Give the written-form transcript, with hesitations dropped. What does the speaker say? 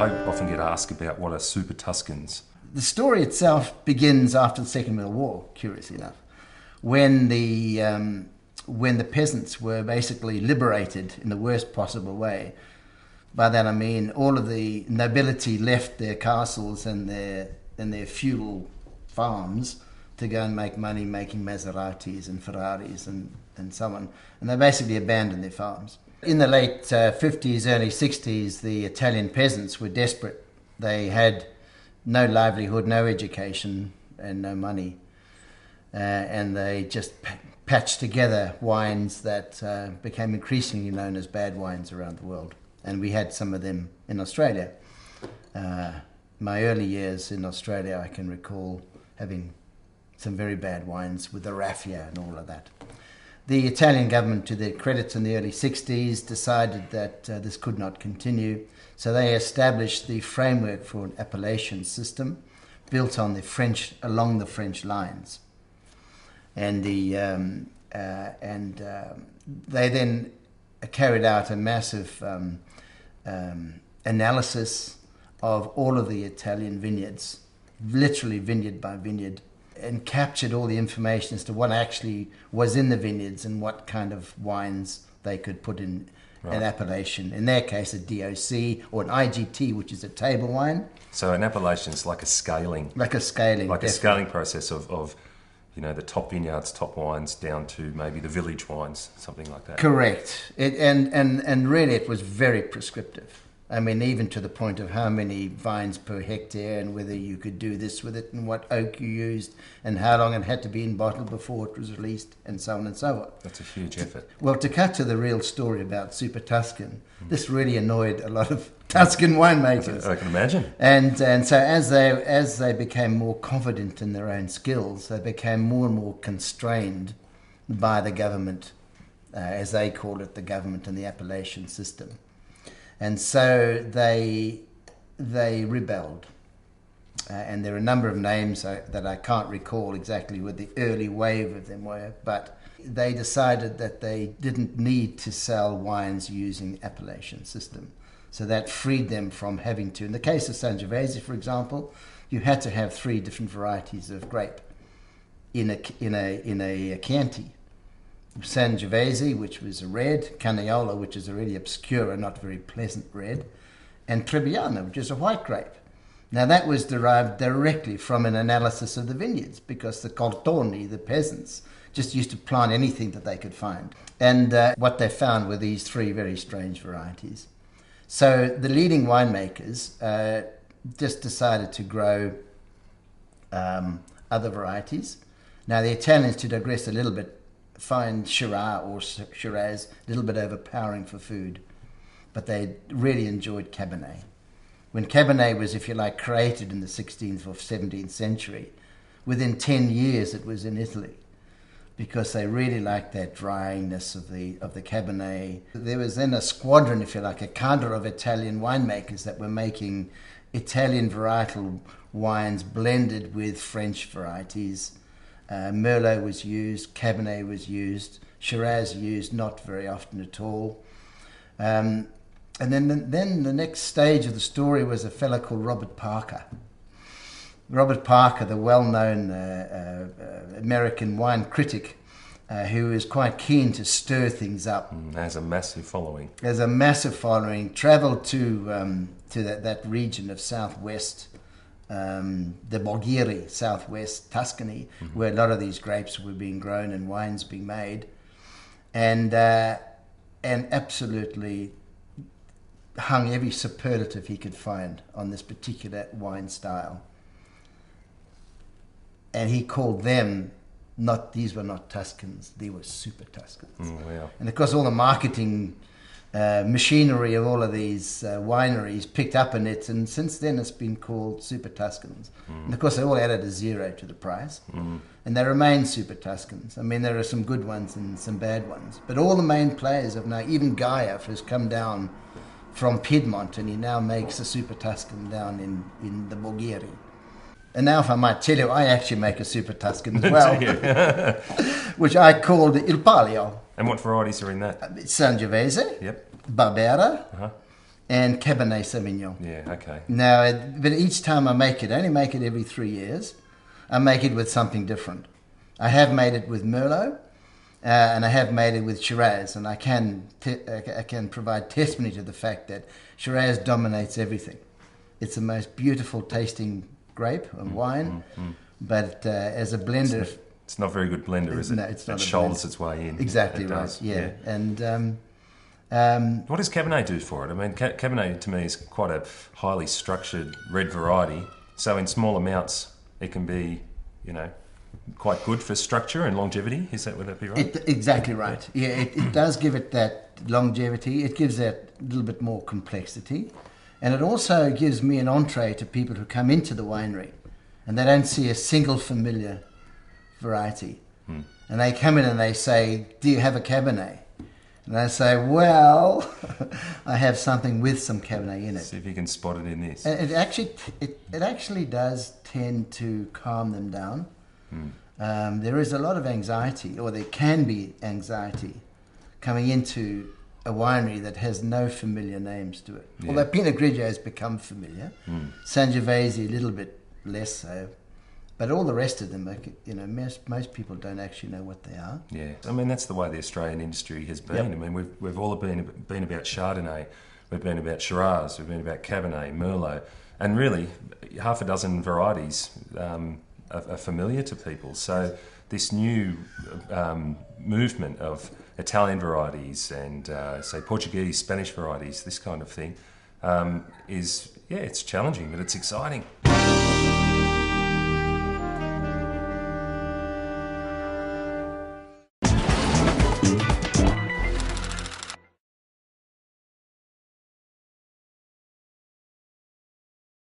I often get asked about what are Super Tuscans. The story itself begins after the Second World War, curiously enough, when the peasants were basically liberated in the worst possible way. By that I mean all of the nobility left their castles and their feudal farms to go and make money making Maseratis and Ferraris and so on. And they basically abandoned their farms. In the late 50s, early 60s, the Italian peasants were desperate. They had no livelihood, no education, and no money. And they just patched together wines that became increasingly known as bad wines around the world. And we had some of them in Australia. My early years in Australia, I can recall having some very bad wines with the raffia and all of that. The Italian government, to their credit in the early 60s, decided that this could not continue. So they established the framework for an appellation system built on along the French lines. And they then carried out a massive analysis of all of the Italian vineyards, literally vineyard by vineyard, and captured all the information as to what actually was in the vineyards and what kind of wines they could put in an appellation. In their case, a DOC or an IGT, which is a table wine. So an appellation is like a scaling. Like a scaling, Like definitely. a scaling process of the top vineyards, top wines, down to maybe the village wines, something like that. Correct. And really it was very prescriptive. I mean, even to the point of how many vines per hectare and whether you could do this with it and what oak you used and how long it had to be in bottle before it was released and so on and so on. That's a huge effort. Well, to cut to the real story about Super Tuscan, this really annoyed a lot of Tuscan winemakers. I can imagine. And so as they became more confident in their own skills, they became more and more constrained by the government, as they called it, the government and the appellation system. And so they rebelled. And there are a number of names that I can't recall exactly what the early wave of them were, but they decided that they didn't need to sell wines using appellation system. So that freed them from having to. In the case of Sangiovese, for example, you had to have 3 different varieties of grape in a Chianti. Sangiovese, which was a red, Canaiolo, which is a really obscure and not very pleasant red, and Trebbiano, which is a white grape. Now that was derived directly from an analysis of the vineyards because the coltoni, the peasants, just used to plant anything that they could find. And what they found were these 3 very strange varieties. So the leading winemakers just decided to grow other varieties. Now the Italians, to digress a little bit, find Shiraz or Shiraz a little bit overpowering for food, but they really enjoyed Cabernet. When Cabernet was, if you like, created in the 16th or 17th century, within 10 years it was in Italy because they really liked that dryiness of the Cabernet. There was then a squadron, if you like, a cadre of Italian winemakers that were making Italian varietal wines blended with French varieties. Merlot was used, Cabernet was used, Shiraz used not very often at all. And then the next stage of the story was a fellow called Robert Parker. Robert Parker, the well-known American wine critic, who is quite keen to stir things up. Has a massive following. There's a massive following. Travelled to that region of southwest, the Mudgee, southwest Tuscany, where a lot of these grapes were being grown and wines being made, and absolutely hung every superlative he could find on this particular wine style. And he called them these were not Tuscans, they were Super Tuscans. Wow. And of course all the marketing machinery of all of these wineries picked up on it, and since then it's been called Super Tuscans. And of course they all added a 0 to the price, and they remain Super Tuscans. I mean, there are some good ones and some bad ones, but all the main players of now, even Gaia has come down from Piedmont, and he now makes a Super Tuscan down in the Mudgee. And now, if I might tell you, I actually make a Super Tuscan as well, which I call the Il Palio. And what varieties are in that? Sangiovese, Yep. Barbera, and Cabernet Sauvignon. Yeah, okay. Now, but each time I make it, I only make it every 3 years, I make it with something different. I have made it with Merlot, and I have made it with Shiraz, and I can provide testimony to the fact that Shiraz dominates everything. It's the most beautiful tasting grape and wine, but as a blender... It's not a very good blender, is it? No, it's not. It shoulders its way in. Exactly right, does, yeah. And what does Cabernet do for it? I mean, Cabernet to me is quite a highly structured red variety, so in small amounts it can be, quite good for structure and longevity. Would that be right? Exactly right. Yeah, it does give it that longevity. It gives that little bit more complexity. And it also gives me an entree to people who come into the winery and they don't see a single familiar variety. And they come in and they say, do you have a Cabernet? And I say, well, I have something with some Cabernet in it. See if you can spot it in this. And it actually does tend to calm them down. There is a lot of anxiety, or there can be anxiety, coming into a winery that has no familiar names to it. Yeah. Although Pinot Grigio has become familiar, Sangiovese a little bit less so, but all the rest of them, most people don't actually know what they are. Yeah, I mean that's the way the Australian industry has been. Yep. I mean we've all been about Chardonnay, we've been about Shiraz, we've been about Cabernet, Merlot, and really half a dozen varieties are familiar to people. So this new movement of Italian varieties and say Portuguese, Spanish varieties, this kind of thing, it's challenging, but it's exciting.